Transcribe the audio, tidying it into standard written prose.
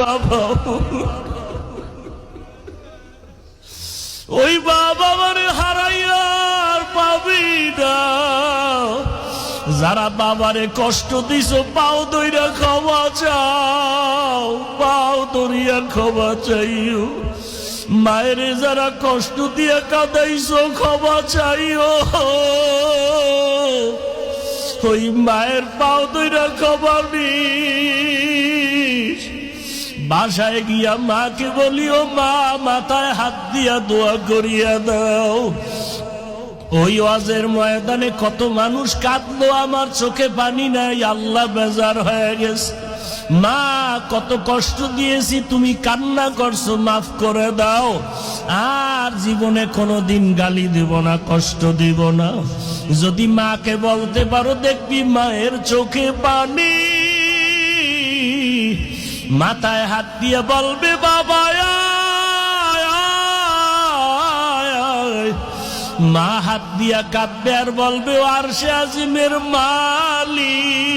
বাবা, ওই বাবা মানে হারাইয়া আর পাবি না। যারা বাবারে কষ্ট দিছো পাও দইরা ক্ষমা চাও, পাও দরিয়া ক্ষমা চাইও। মায়েরে যারা কষ্ট দিয়ে কাঁদাইছো ক্ষমা চাইও, ওই মায়ের পাও দইরা ক্ষমা নিস। বাসায় গিয়া মাকে বলিও, মা মাথায় হাত দিয়া দোয়া করিয়া দাও। ওই ওয়াজের ময়দানে কত মানুষ কাঁদলো, আমার চোখে পানি নাই, আল্লাহ বেজার হয়ে গেছে। মা কত কষ্ট দিয়েছি, তুমি কান্না করছো, মাফ করে দাও। আর জীবনে কোনোদিন গালি দিব না, কষ্ট দিব না। যদি মাকে বলতে পারো, দেখবি মায়ের চোখে পানি। মাথায় হাত দিয়ে বলবে, বাবা মা হাত দিয়া কাঁদবে আর বলবে, আরশে আজিমের মালিক